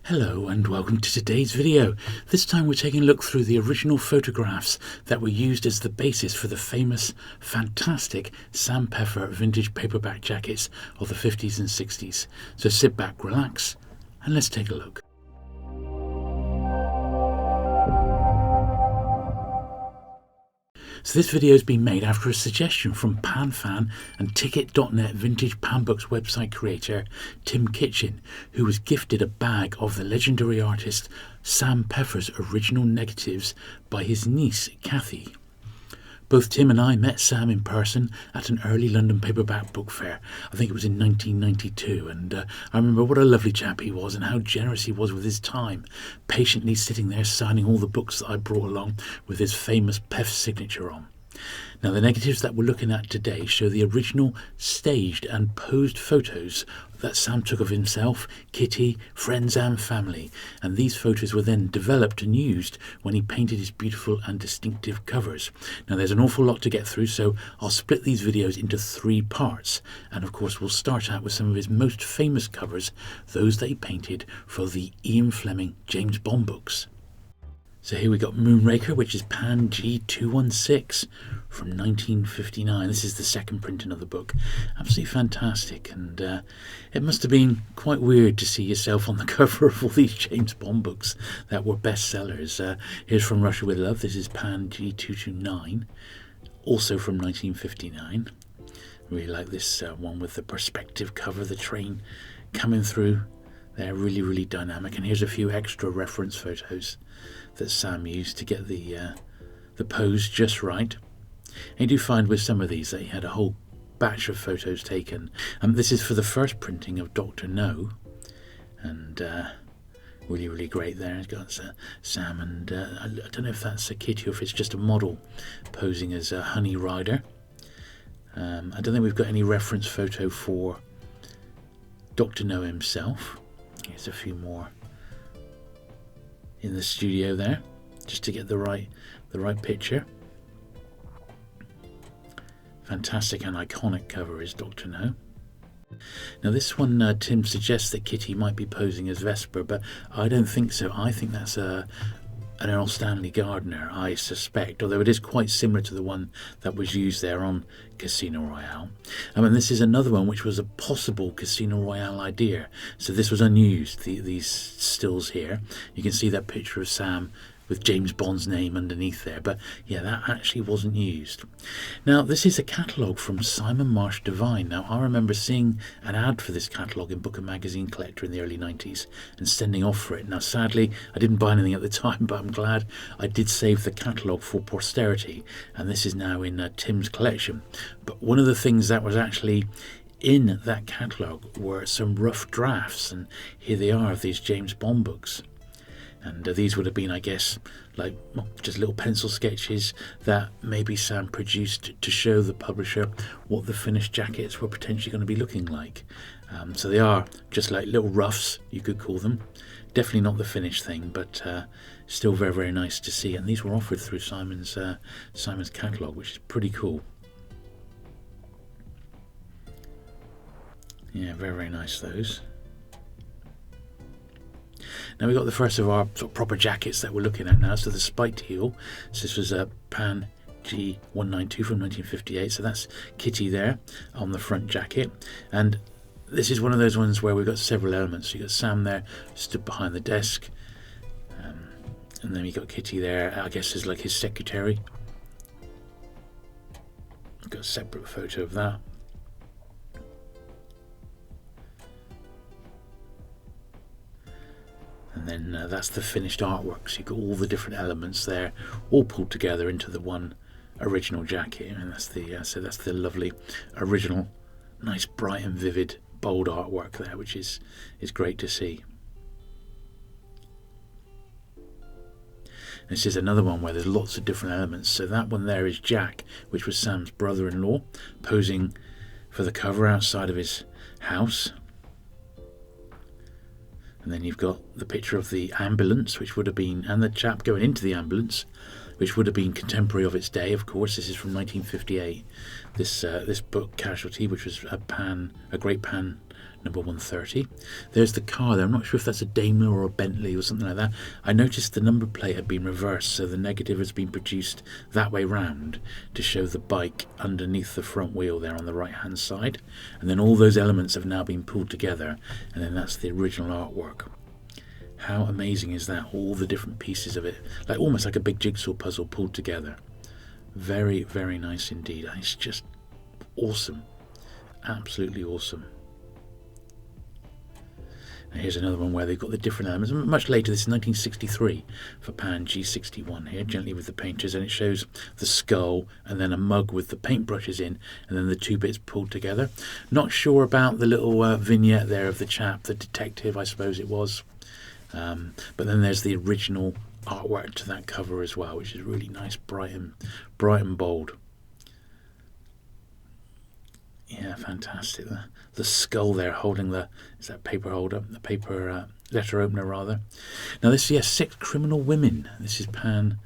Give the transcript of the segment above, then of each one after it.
Hello and welcome to today's video. This time we're taking a look through the original photographs that were used as the basis for the famous, fantastic Sam Peffer vintage paperback jackets of the 50s and 60s. So sit back, relax, and let's take a look. So this video has been made after a suggestion from PanFan and Ticket.net vintage Panbooks website creator Tim Kitchen, who was gifted a bag of the legendary artist Sam Peffer's original negatives by his niece Kathy. Both Tim and I met Sam in person at an early London paperback book fair. I think it was in 1992, and I remember what a lovely chap he was and how generous he was with his time, patiently sitting there signing all the books that I brought along with his famous Peff signature on. Now, the negatives that we're looking at today show the original staged and posed photos that Sam took of himself, Kitty, friends and family, and these photos were then developed and used when he painted his beautiful and distinctive covers. Now, there's an awful lot to get through, so I'll split these videos into 3 parts, and of course we'll start out with some of his most famous covers, those that he painted for the Ian Fleming James Bond books. So here we got Moonraker, which is Pan G216 from 1959. This is the second printing of the book. Absolutely fantastic, and it must have been quite weird to see yourself on the cover of all these James Bond books that were bestsellers. Here's From Russia With Love. This is Pan G229, also from 1959. Really like this one with the perspective cover, the train coming through. They're really dynamic, and here's a few extra reference photos that Sam used to get the pose just right. And you do find with some of these that he had a whole batch of photos taken. This is for the first printing of Dr. No, and really great there. It's got Sam, and I don't know if that's a Kitty or if it's just a model posing as a Honey Rider. I don't think we've got any reference photo for Dr. No himself. Here's a few more in the studio there, just to get the right picture. Fantastic and iconic cover is Dr. No. Now this one, Tim suggests that Kitty might be posing as Vesper, but I don't think so. I think that's an Earl Stanley Gardner, I suspect, although it is quite similar to the one that was used there on Casino Royale. And this is another one which was a possible Casino Royale idea, so this was unused, these stills here. You can see that picture of Sam with James Bond's name underneath there, but yeah, that actually wasn't used. Now, this is a catalogue from Simon Marsh Devine. Now, I remember seeing an ad for this catalogue in Book and Magazine Collector in the early 90s and sending off for it. Now, sadly, I didn't buy anything at the time, but I'm glad I did save the catalogue for posterity, and this is now in Tim's collection. But one of the things that was actually in that catalogue were some rough drafts, and here they are of these James Bond books. And these would have been, I guess, just little pencil sketches that maybe Sam produced to show the publisher what the finished jackets were potentially going to be looking like. So they are just like little roughs, you could call them. Definitely not the finished thing, but still very nice to see. And these were offered through Simon's catalogue, which is pretty cool. Yeah, very nice, those. Now we've got the first of our sort of proper jackets that we're looking at now. So the spiked heel. So this was a Pan G192 from 1958. So that's Kitty there on the front jacket. And this is one of those ones where we've got several elements. So you've got Sam there stood behind the desk. And then you've got Kitty there, I guess is like his secretary. I've got a separate photo of that. And then that's the finished artwork. So you've got all the different elements there, all pulled together into the one original jacket. And that's the so that's the lovely original, nice, bright and vivid, bold artwork there, which is great to see. This is another one where there's lots of different elements. So that one there is Jack, which was Sam's brother-in-law, posing for the cover outside of his house. And then you've got the picture of the ambulance, which would have been, and the chap going into the ambulance, which would have been contemporary of its day, of course. This is from 1958. This book, Casualty, which was a great Pan number 130. There's the car there. I'm not sure if that's a Daimler or a Bentley or something like that. I noticed the number plate had been reversed, so the negative has been produced that way round to show the bike underneath the front wheel there on the right hand side, and then all those elements have now been pulled together, and then that's the original artwork. How amazing is that? All the different pieces of it, like almost like a big jigsaw puzzle pulled together. Very, very nice indeed. It's just awesome, absolutely awesome. And here's another one where they've got the different elements. Much later, this is 1963 for Pan G61 here, gently with the painters, and it shows the skull and then a mug with the paintbrushes in, and then the two bits pulled together. Not sure about the little vignette there of the chap, the detective, I suppose it was. But then there's the original artwork to that cover as well, which is really nice, bright and bold. Yeah, fantastic. The skull there holding is that paper holder, the paper letter opener rather. Now this is 6 Criminal Women. This is Pan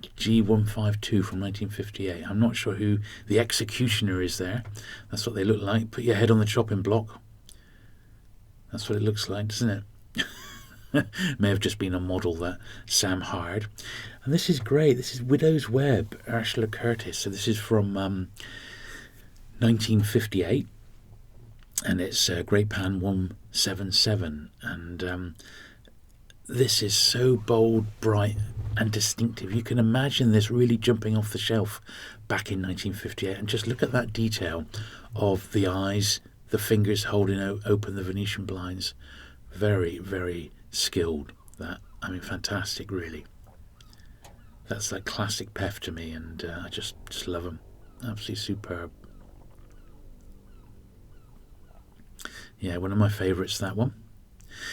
G152 from 1958. I'm not sure who the executioner is there. That's what they look like. Put your head on the chopping block. That's what it looks like, doesn't it? May have just been a model that Sam hired. And this is great. This is Widow's Web, Ursula Curtis. So this is from 1958, and it's Great Pan 177. And this is so bold, bright, and distinctive. You can imagine this really jumping off the shelf back in 1958. And just look at that detail of the eyes, the fingers holding open the Venetian blinds. Very, very skilled. Fantastic, really. That's like classic Peff to me, and I just love them. Absolutely superb. Yeah, one of my favourites, that one.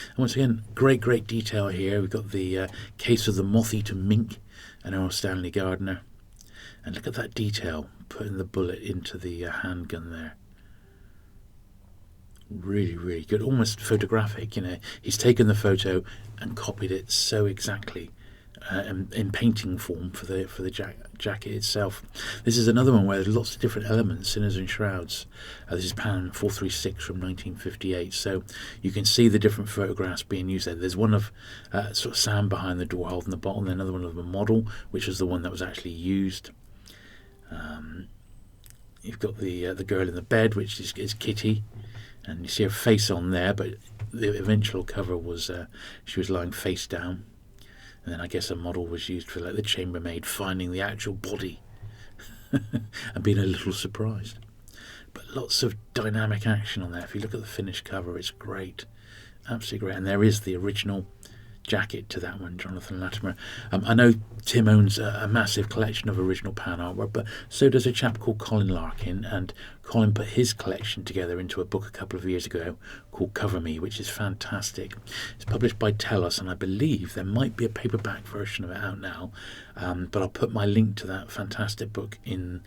And once again, great detail here. We've got the case of the moth-eaten mink and Earl Stanley Gardner. And look at that detail, putting the bullet into the handgun there. Really, really good. Almost photographic, He's taken the photo and copied it so exactly in painting form for the jacket itself. This is another one where there's lots of different elements, Sinners and Shrouds. This is Pan 436 from 1958. So you can see the different photographs being used there. There's one of sort of Sam behind the door holding the bottle, and another one of the model, which is the one that was actually used. You've got the girl in the bed, which is Kitty. And you see her face on there, but the eventual cover was she was lying face down. And then I guess a model was used for like the chambermaid finding the actual body and being a little surprised. But lots of dynamic action on there. If you look at the finished cover, it's great. Absolutely great. And there is the original jacket to that one, Jonathan Latimer. I know Tim owns a massive collection of original Pan artwork, but so does a chap called Colin Larkin, and Colin put his collection together into a book a couple of years ago called Cover Me, which is fantastic. It's published by Tellus, and I believe there might be a paperback version of it out now, but I'll put my link to that fantastic book in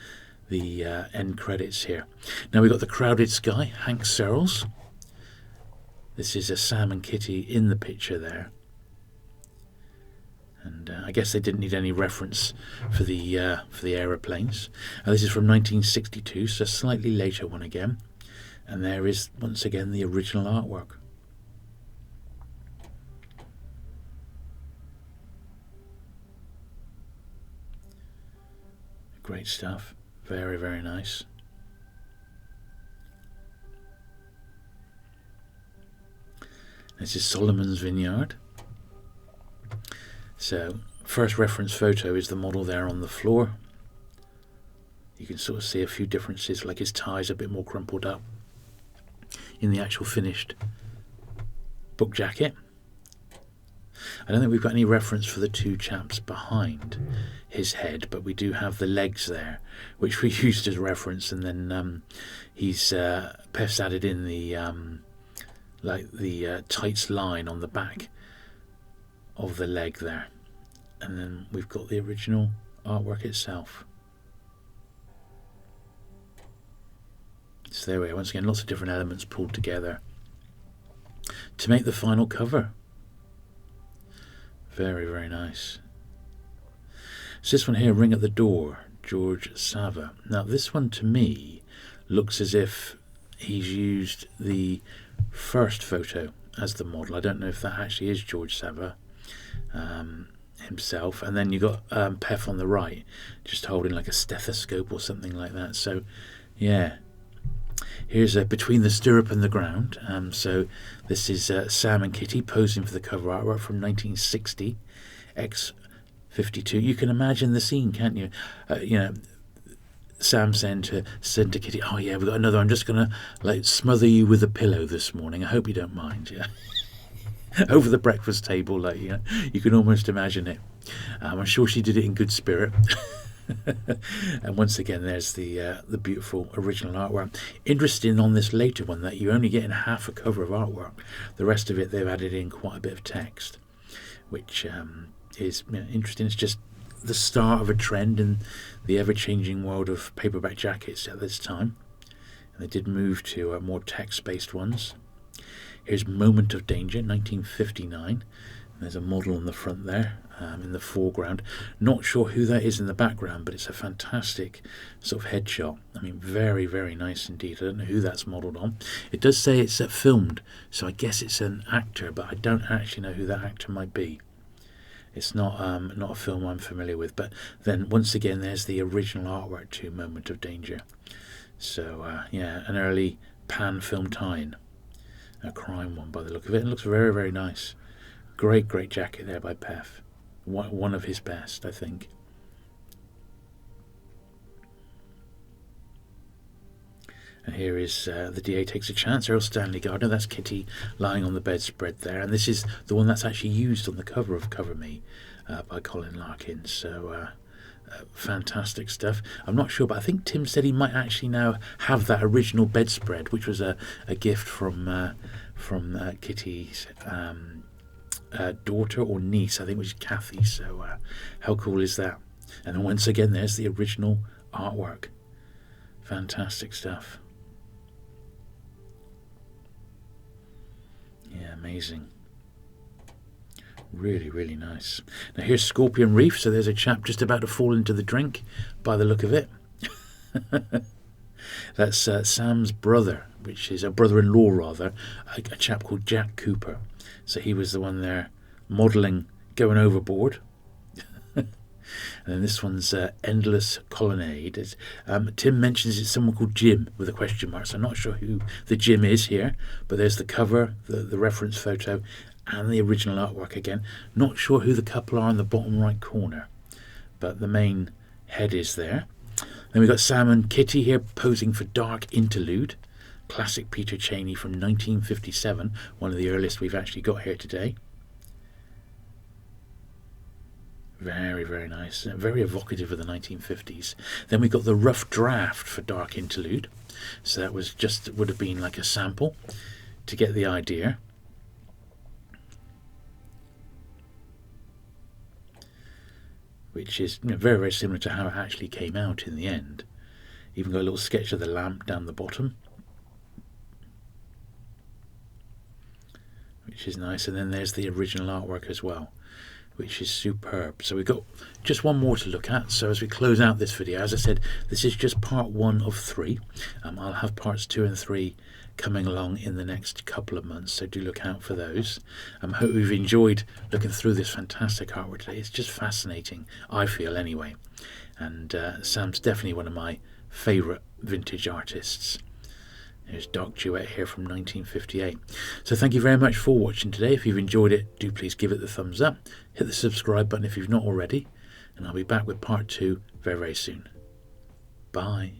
the end credits here. Now we've got The Crowded Sky, Hank Searles. This is a Sam and Kitty in the picture there. And I guess they didn't need any reference for the aeroplanes. This is from 1962, so a slightly later one again. And there is, once again, the original artwork. Great stuff. Very, very nice. This is Solomon's Vineyard. So, first reference photo is the model there on the floor. You can sort of see a few differences, like his tie's a bit more crumpled up in the actual finished book jacket. I don't think we've got any reference for the two chaps behind his head, but we do have the legs there, which we used as reference, and then Peff's added in the tights line on the back of the leg there, and then we've got the original artwork itself. So there we are, once again, lots of different elements pulled together to make the final cover. Very, very nice. So this one here, Ring at the Door, George Sava. Now this one to me looks as if he's used the first photo as the model. I don't know if that actually is George Sava himself. And then you got Peff on the right, just holding like a stethoscope or something like that. So yeah. Here's Between the Stirrup and the Ground. So this is Sam and Kitty posing for the cover artwork from 1960, X52. You can imagine the scene, can't you? Sam said to Kitty, "Oh yeah, we've got another. I'm just gonna like smother you with a pillow this morning. I hope you don't mind." Yeah, over the breakfast table, like you can almost imagine it. I'm sure she did it in good spirit. And once again, there's the beautiful original artwork. Interesting on this later one that you're only getting half a cover of artwork. The rest of it they've added in quite a bit of text, which is interesting. It's just the start of a trend in the ever-changing world of paperback jackets at this time. And they did move to more text-based ones. Here's Moment of Danger, 1959. There's a model on the front there, in the foreground. Not sure who that is in the background, but it's a fantastic sort of headshot. I mean, very, very nice indeed. I don't know who that's modelled on. It does say it's filmed, so I guess it's an actor, but I don't actually know who that actor might be. It's not a film I'm familiar with. But then, once again, there's the original artwork to Moment of Danger. So, yeah, an early Pan film tie-in. A crime one by the look of it. It looks very, very nice. Great jacket there by Peff. One of his best, I think. And here is The DA Takes a Chance, Earl Stanley Gardner. That's Kitty lying on the bedspread there. And this is the one that's actually used on the cover of Cover Me by Colin Larkin. So fantastic stuff. I'm not sure, but I think Tim said he might actually now have that original bedspread, which was a gift from Kitty's daughter or niece, I think, which is Kathy. So how cool is that? And once again, there's the original artwork. Fantastic stuff. Yeah, amazing. Really, really nice. Now here's Scorpion Reef. So there's a chap just about to fall into the drink by the look of it. That's Sam's brother, which is a brother-in-law rather, a chap called Jack Cooper. So he was the one there modelling going overboard. And then this one's Endless Colonnade. Tim mentions it's someone called Jim with a question mark, so I'm not sure who the Jim is here, but there's the cover, the reference photo, and the original artwork again. Not sure who the couple are in the bottom right corner, but the main head is there. Then we've got Sam and Kitty here posing for Dark Interlude. Classic Peter Cheney from 1957, one of the earliest we've actually got here today. Very, very nice. Very evocative of the 1950s. Then we got the rough draft for Dark Interlude. So that was would have been like a sample to get the idea. Which is very, very similar to how it actually came out in the end. Even got a little sketch of the lamp down the bottom, which is nice. And then there's the original artwork as well, which is superb. So we've got just one more to look at. So as we close out this video, as I said, this is just part 1 of 3. I'll have parts 2 and 3 coming along in the next couple of months, so do look out for those. I hope you've enjoyed looking through this fantastic artwork today. It's just fascinating, I feel anyway. And Sam's definitely one of my favourite vintage artists. There's Dark Duet here from 1958. So thank you very much for watching today. If you've enjoyed it, do please give it the thumbs up. Hit the subscribe button if you've not already. And I'll be back with part 2 very, very soon. Bye.